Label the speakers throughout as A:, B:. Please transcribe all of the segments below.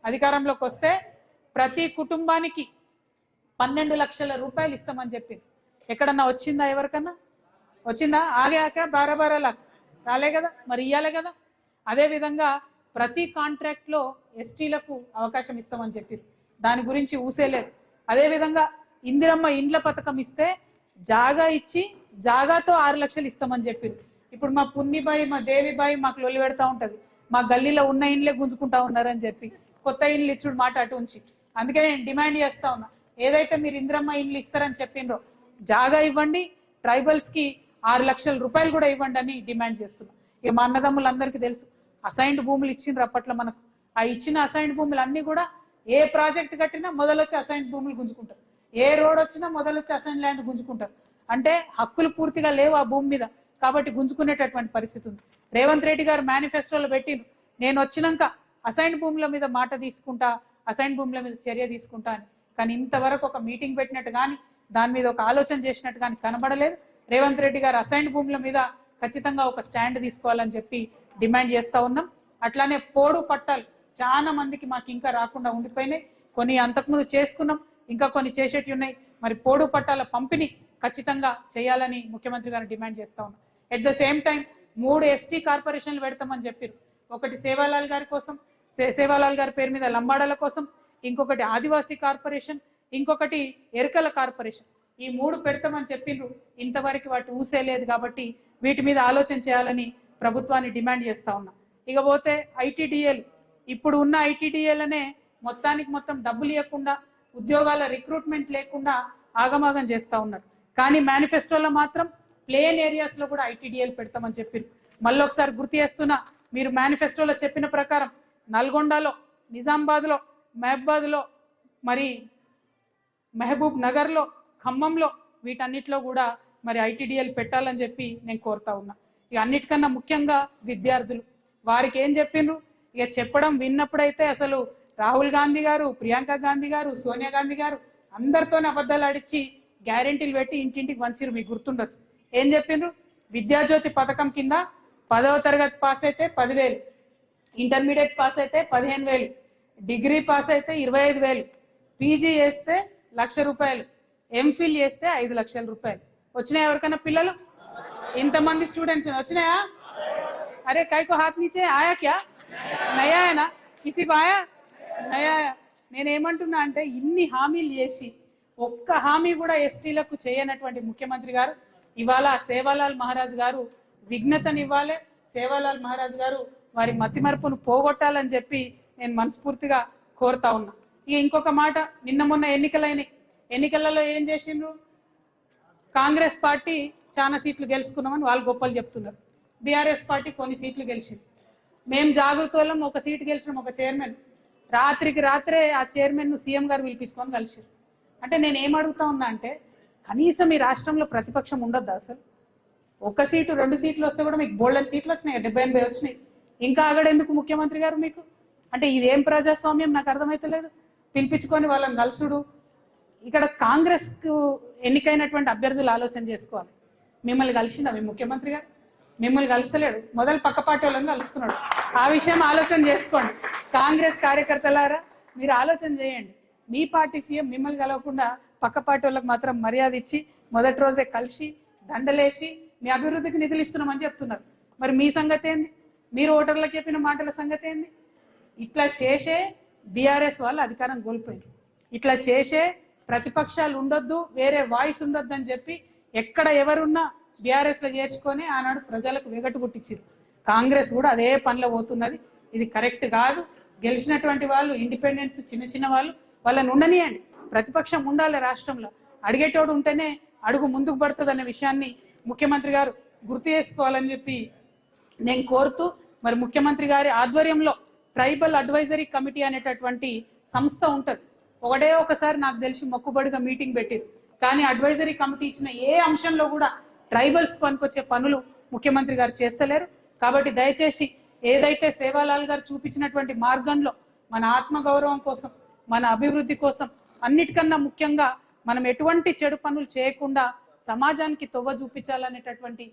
A: అధికారంలోకి వస్తే ప్రతి కుటుంబానికి 12 లక్షల రూపాయలు ఇస్తామని చెప్పింది. ఎక్కడన్నా వచ్చిందా? ఎవరికన్నా వచ్చిందా? ఆగాక బారాబారాలా రాలే కదా, మరి ఇయ్యాలే కదా. అదేవిధంగా ప్రతి కాంట్రాక్ట్లో ఎస్టీలకు అవకాశం ఇస్తామని చెప్పింది, దాని గురించి ఊసేలేదు. అదేవిధంగా ఇందిరమ్మ ఇండ్ల పథకం ఇస్తే జాగా ఇచ్చి జాగాతో 6 లక్షలు ఇస్తామని చెప్పింది. ఇప్పుడు మా పున్నిబాయి మా దేవిబాయి మాకు లొల్లి పెడతా ఉంటుంది, మా గల్లీలో ఉన్న ఇండ్లే గుంజుకుంటా ఉన్నారని చెప్పి కొత్త ఇండ్లు ఇచ్చుడు మాట అటు ఉంచి. అందుకే నేను డిమాండ్ చేస్తా ఉన్నా, ఏదైతే మీరు ఇందిరమ్మ ఇండ్లు ఇస్తారని చెప్పిండ్రో జాగా ఇవ్వండి, ట్రైబల్స్కి 6 లక్షల రూపాయలు కూడా ఇవ్వండి అని డిమాండ్ చేస్తున్నాం. ఇక మా అన్నదమ్ములందరికీ తెలుసు, అసైన్డ్ భూములు ఇచ్చిండ్రు అప్పట్లో మనకు. ఆ ఇచ్చిన అసైన్డ్ భూములు అన్నీ కూడా ఏ ప్రాజెక్ట్ కట్టినా మొదలొచ్చి అసైన్డ్ భూములు గుంజుకుంటారు, ఏ రోడ్ వచ్చినా మొదలొచ్చి అసైన్ ల్యాండ్ గుంజుకుంటారు. అంటే హక్కులు పూర్తిగా లేవు ఆ భూమి మీద, కాబట్టి గుంజుకునేటటువంటి పరిస్థితి ఉంది. రేవంత్ రెడ్డి గారు మేనిఫెస్టోలో పెట్టిండ్రు, నేను వచ్చినాక అసైన్ భూముల మీద మాట తీసుకుంటా, అసైన్ భూముల మీద చర్య తీసుకుంటా అని. కానీ ఇంతవరకు ఒక మీటింగ్ పెట్టినట్టు కానీ దాని మీద ఒక ఆలోచన చేసినట్టు కానీ కనబడలేదు. రేవంత్ రెడ్డి గారు అసైన్ భూముల మీద ఖచ్చితంగా ఒక స్టాండ్ తీసుకోవాలని చెప్పి డిమాండ్ చేస్తూ ఉన్నాం. అట్లానే పోడు పట్టాలు చాలా మందికి మాకు ఇంకా రాకుండా ఉండిపోయినాయి, కొన్ని అంతకుముందు చేసుకున్నాం, ఇంకా కొన్ని చేసేటి ఉన్నాయి. మరి పోడు పట్టాల పంపిణీ ఖచ్చితంగా చేయాలని ముఖ్యమంత్రి గారు డిమాండ్ చేస్తా ఉన్నాం. At the same time 3 ST కార్పొరేషన్లు పెడతామని చెప్పారు. ఒకటి సేవాలాల్ గారి కోసం, సేవాలాల్ గారి పేరు మీద లంబాడాల కోసం, ఇంకొకటి ఆదివాసీ కార్పొరేషన్, ఇంకొకటి ఎరుకల కార్పొరేషన్. ఈ 3 పెడతామని చెప్పిండ్రు, ఇంతవరకు వాటి ఊసేలేదు. కాబట్టి వీటి మీద ఆలోచన చేయాలని ప్రభుత్వాన్ని డిమాండ్ చేస్తా ఉన్నా. ఇకపోతే ఐటీడీఏలు, ఇప్పుడు ఉన్న ఐటీడీఏలనే మొత్తానికి మొత్తం డబ్బులు ఇవ్వకుండా, ఉద్యోగాల రిక్రూట్మెంట్ లేకుండా ఆగమాగం చేస్తూ ఉన్నారు. కానీ మేనిఫెస్టోలో మాత్రం ప్లేన్ ఏరియాస్లో కూడా ఐటీడీఏలు పెడతామని చెప్పారు. మళ్ళీ ఒకసారి గుర్తు చేస్తున్నా, మీరు మేనిఫెస్టోలో చెప్పిన ప్రకారం నల్గొండలో, నిజామాబాద్లో, మహబాద్లో, మరి మహబూబ్ నగర్లో, ఖమ్మంలో, వీటన్నిటిలో కూడా మరి ఐటీడీఏలు పెట్టాలని చెప్పి నేను కోరుతా ఉన్నా. ఇక అన్నిటికన్నా ముఖ్యంగా విద్యార్థులు, వారికి ఏం చెప్పిండ్రు? ఇక చెప్పడం విన్నప్పుడైతే అసలు రాహుల్ గాంధీ గారు, ప్రియాంక గాంధీ గారు, సోనియా గాంధీ గారు అందరితోనే అబద్ధాలు ఆడిచ్చి గ్యారెంటీలు పెట్టి ఇంటింటికి వంచిరు, మీకు గుర్తుండొచ్చు. ఏం చెప్పిండ్రు? విద్యాజ్యోతి పథకం కింద 10వ తరగతి పాస్ అయితే 10,000, ఇంటర్మీడియట్ పాస్ అయితే 15,000, డిగ్రీ పాస్ అయితే 25,000, పీజీ చేస్తే 1,00,000 రూపాయలు, ఎంఫిల్ చేస్తే 5 లక్షల రూపాయలు. వచ్చినాయా ఎవరికైనా పిల్లలు? ఇంతమంది స్టూడెంట్స్ వచ్చినాయా? అరే కైకో హాత్ నీచే ఆయా క్యా? నయా ఆయనా? కిసికో ఆయా? నయా ఆయా. నేనేమంటున్నా అంటే, ఇన్ని హామీలు చేసి ఒక్క హామీ కూడా ఎస్టీలకు చేయనటువంటి ముఖ్యమంత్రి గారు ఇవాళ సేవాలాల్ మహారాజ్ గారు విఘ్నతనివ్వాలి, సేవాలాల్ మహారాజ్ గారు వారి మతిమరుపును పోగొట్టాలని చెప్పి నేను మనస్ఫూర్తిగా కోరుతా ఉన్నా. ఇక ఇంకొక మాట, నిన్న మొన్న ఎన్నికలలో ఏం చేసిండ్రు? కాంగ్రెస్ పార్టీ చాలా సీట్లు గెలుచుకున్నామని వాళ్ళు గొప్పలు చెప్తున్నారు, బీఆర్ఎస్ పార్టీ కొన్ని సీట్లు గెలిచింది. మేము జాగృతోళ్ళం, ఒక సీటు గెలిచినాం, ఒక చైర్మన్. రాత్రికి రాత్రే ఆ చైర్మన్ను సీఎం గారు పిలిపించుకొని కలిసారు. అంటే నేను ఏం అడుగుతా ఉన్నా అంటే, కనీసం ఈ రాష్ట్రంలో ప్రతిపక్షం ఉండొద్దా? అసలు ఒక సీటు 2 సీట్లు వస్తే కూడా మీకు బోల్డెన్ సీట్లు వచ్చినాయి, 70-80 వచ్చినాయి, ఇంకా ఆగడెందుకు ముఖ్యమంత్రి గారు మీకు? అంటే ఇదేం ప్రజాస్వామ్యం నాకు అర్థమైతలేదు. పిలిపించుకొని వాళ్ళని కలుసుడు. ఇక్కడ కాంగ్రెస్కు ఎన్నికైనటువంటి అభ్యర్థులు ఆలోచన చేసుకోవాలి. మిమ్మల్ని కలిసిందా మీ ముఖ్యమంత్రి గారు? మిమ్మల్ని కలుస్తలేడు, మొదలు పక్క పార్టీ వాళ్ళని కలుస్తున్నాడు. ఆ విషయం ఆలోచన చేసుకోండి. కాంగ్రెస్ కార్యకర్తలారా, మీరు ఆలోచన చేయండి. మీ పార్టీ సీఎం మిమ్మల్ని కలవకుండా పక్క పార్టీ వాళ్ళకి మాత్రం మర్యాద ఇచ్చి మొదటి రోజే కలిసి దండలేసి మీ అభివృద్ధికి నిధులు ఇస్తున్నామని చెప్తున్నారు. మరి మీ సంగతి ఏంది? మీరు ఓటర్లకు చెప్పిన మాటల సంగతి ఏంది? ఇట్లా చేసే బీఆర్ఎస్ వాళ్ళు అధికారం కోల్పోయారు. ఇట్లా చేసే ప్రతిపక్షాలు ఉండొద్దు, వేరే వాయిస్ ఉండొద్దు అని చెప్పి ఎక్కడ ఎవరున్నా బీఆర్ఎస్లో చేర్చుకొని ఆనాడు ప్రజలకు వెగటు పుట్టించారు. కాంగ్రెస్ కూడా అదే పనిలో పోతున్నది. ఇది కరెక్ట్ కాదు. గెలిచినటువంటి వాళ్ళు ఇండిపెండెన్స్, చిన్న చిన్న వాళ్ళని ఉండనియండి. ప్రతిపక్షం ఉండాలి రాష్ట్రంలో. అడిగేటోడు ఉంటేనే అడుగు ముందుకు పడుతుంది అనే విషయాన్ని ముఖ్యమంత్రి గారు గుర్తు చేసుకోవాలని చెప్పి నేను కోరుతూ, మరి ముఖ్యమంత్రి గారి ఆధ్వర్యంలో ట్రైబల్ అడ్వైజరీ కమిటీ అనేటటువంటి సంస్థ ఉంటుంది. ఒకసారి నాకు తెలిసి మొక్కుబడిగా మీటింగ్ పెట్టారు, కానీ అడ్వైజరీ కమిటీ ఇచ్చిన ఏ అంశంలో కూడా ట్రైబల్స్ పనికొచ్చే పనులు ముఖ్యమంత్రి గారు చేస్తలేరు. కాబట్టి దయచేసి ఏదైతే సేవాలాల్ గారు చూపించినటువంటి మార్గంలో మన ఆత్మగౌరవం కోసం, మన అభివృద్ధి కోసం, అన్నిటికన్నా ముఖ్యంగా మనం ఎటువంటి చెడు పనులు చేయకుండా సమాజానికి తొవ్వ చూపించాలనేటటువంటి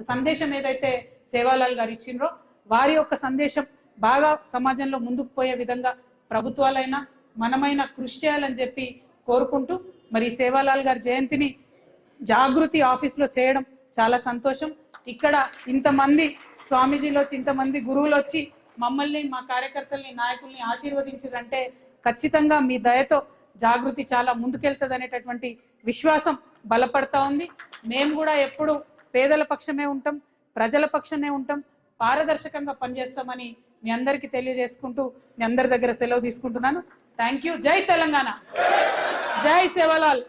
A: సందేశం ఏదైతే సేవాలాల్ గారు ఇచ్చిండ్రో, వారి యొక్క సందేశం బాగా సమాజంలో ముందుకు పోయే విధంగా ప్రభుత్వాలైనా మనమైనా కృషి చేయాలని చెప్పి కోరుకుంటూ మరి సేవాలాల్ గారి జయంతిని జాగృతి ఆఫీస్లో చేయడం చాలా సంతోషం. ఇక్కడ ఇంతమంది స్వామీజీలు వచ్చి ఇంతమంది గురువులు వచ్చి మమ్మల్ని మా కార్యకర్తల్ని నాయకుల్ని ఆశీర్వదించారంటే ఖచ్చితంగా మీ దయతో జాగృతి చాలా ముందుకెళ్తుంది అనేటటువంటి విశ్వాసం బలపడతా ఉంది. మేము కూడా ఎప్పుడు పేదల పక్షమే ఉంటాం, ప్రజల పక్షమే ఉంటాం, పారదర్శకంగా పనిచేస్తామని మీ అందరికీ తెలియజేసుకుంటూ మీ అందరి దగ్గర సెలవు తీసుకుంటున్నాను. Thank you. జై తెలంగాణ, జై సేవాలాల్.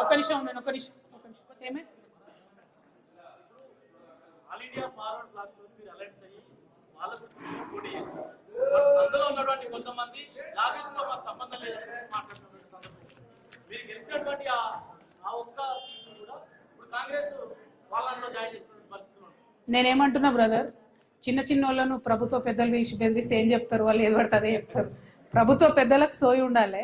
A: ఒక నిమిషం ఉండండి, ఒక నిమిషం. ఏమే
B: ఆల్ ఇండియా ఫార్వర్డ్ బ్లాక్ తో మీరు అలర్ట్స్ అయ్యి వాళ్ళకు పోటీ చేశారు. అందులో ఉన్నటువంటి కొంతమంది జాగృతితో మాకు సంబంధం లేదని మాట్లాడుతున్నటువంటి సందర్భం మీరు గెలిచినటువంటి ఆ ఒక్క సీట్లు కూడా ఇప్పుడు కాంగ్రెస్ వాళ్ళలో జాయిన్ చేసుకునే పరిస్థితులు ఉన్నాయి.
A: నేనేమంటున్నా బ్రదర్, చిన్న చిన్న వాళ్ళను ప్రభుత్వ పెద్దలు పిలిచి బెదిరిస్తే ఏం చెప్తారు? వాళ్ళు ఏది పడితే అదే చెప్తారు. ప్రభుత్వ పెద్దలకు సోయి ఉండాలి,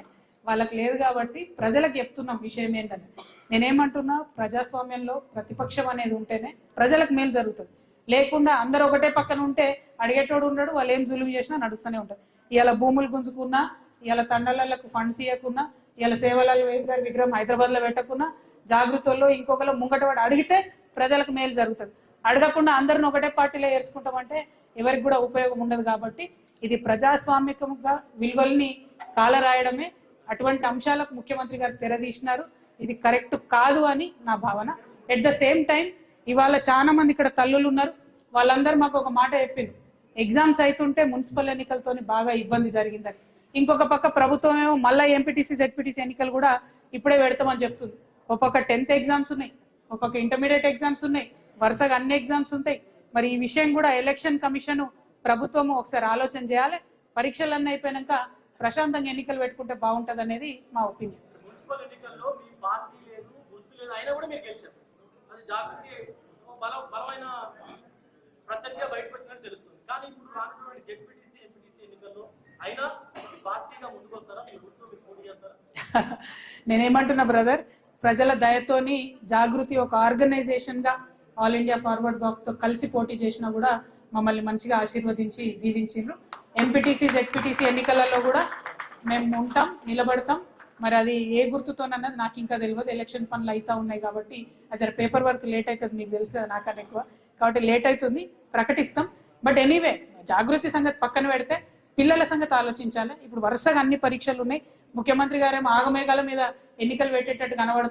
A: వాళ్ళకి లేదు. కాబట్టి ప్రజలకు చెప్తున్నాం విషయం ఏంటని. నేనేమంటున్నా, ప్రజాస్వామ్యంలో ప్రతిపక్షం అనేది ఉంటేనే ప్రజలకు మేలు జరుగుతుంది. లేకుండా అందరూ ఒకటే పక్కన ఉంటే అడిగేటోడు ఉండడు, వాళ్ళు ఏం జులుము చేసినా నడుస్తూనే ఉంటారు. ఇవాళ భూములు గుంజుకున్నా, ఇవాళ తండాలకు ఫండ్స్ ఇవ్వకున్నా, ఇవాళ సేవలాల్ గారి విగ్రహం హైదరాబాద్లో పెట్టకున్నా, జాగృతుల్లో ఇంకొకరు ముంగటవాడు అడిగితే ప్రజలకు మేలు జరుగుతుంది. అడగకుండా అందరిని ఒకటే పార్టీలో ఏర్చుకుంటామంటే ఎవరికి కూడా ఉపయోగం ఉండదు. కాబట్టి ఇది ప్రజాస్వామికంగా విలువల్ని కాలరాయడమే. అటువంటి అంశాలకు ముఖ్యమంత్రి గారు తెరదీసినారు. ఇది కరెక్ట్ కాదు అని నా భావన. ఎట్ ద సేమ్ టైం ఇవాళ చాలా మంది ఇక్కడ తల్లులు ఉన్నారు, వాళ్ళందరూ మాకు ఒక మాట చెప్పిండ్రు, ఎగ్జామ్స్ అవుతుంటే మున్సిపల్ ఎన్నికలతోని బాగా ఇబ్బంది జరిగిందని. ఇంకొక పక్క ప్రభుత్వం ఏమో మళ్ళీ ఎంపీటీసీ జెడ్పీటీసీ ఎన్నికలు కూడా ఇప్పుడే పెడతామని చెప్తుంది. ఒక పక్క 10th ఎగ్జామ్స్ ఉన్నాయి, ఒక పక్క ఇంటర్మీడియట్ ఎగ్జామ్స్ ఉన్నాయి, వరుసగా అన్ని ఎగ్జామ్స్ ఉంటాయి. మరి ఈ విషయం కూడా ఎలక్షన్ కమిషన్ ప్రభుత్వము ఒకసారి ఆలోచన చేయాలి. పరీక్షలన్నీ అయిపోయాక ప్రశాంతంగా ఎన్నికలు పెట్టుకుంటే బాగుంటది అనేది మా ఒపీనియన్.
B: మున్సిపల్ ఎన్నికల్లో మీ పార్టీ లేదు, గుర్తు లేదు, అయినా కూడా మీరు గెలిచారు. అది జాగృతి బలమైన ప్రత్యర్థిగా బయటకు వచ్చినట్టు తెలుస్తుంది. కానీ ఇప్పుడు రానున్నటువంటి జెడ్పీటీసీ ఎంపీటీసీ ఎన్నికల్లో అయినా పార్టీగా ముందుకు వస్తారా? మీ గుర్తు మీరు పోటీ చేస్తారా?
A: నేనేమంటున్నా బ్రదర్, ప్రజల దయతోని జాగృతి ఒక ఆర్గనైజేషన్ గా ఆల్ ఇండియా ఫార్వర్డ్ బ్లాక్ తో కలిసి పోటీ చేసినా కూడా మమ్మల్ని మంచిగా ఆశీర్వదించి దీవించారు. ఎంపీటీసీ జెడ్పీటీసీ ఎన్నికలలో కూడా మేము ఉంటాం, నిలబడతాం. మరి అది ఏ గుర్తుతోనన్నది నాకు ఇంకా తెలియదు. ఎలక్షన్ పనులు అవుతా ఉన్నాయి కాబట్టి అసలు పేపర్ వర్క్ లేట్ అవుతుంది, మీకు తెలుసు నాకన్నా ఎక్కువ. కాబట్టి లేట్ అవుతుంది, ప్రకటిస్తాం. బట్ ఎనీవే జాగృతి సంగతి పక్కన పెడితే పిల్లల సంగతి ఆలోచించాలి. ఇప్పుడు వరుసగా అన్ని పరీక్షలు ఉన్నాయి. ముఖ్యమంత్రి గారేమో ఆగమేఘాల మీద ఎన్నికలు పెట్టేటట్టు కనబడుతుంది.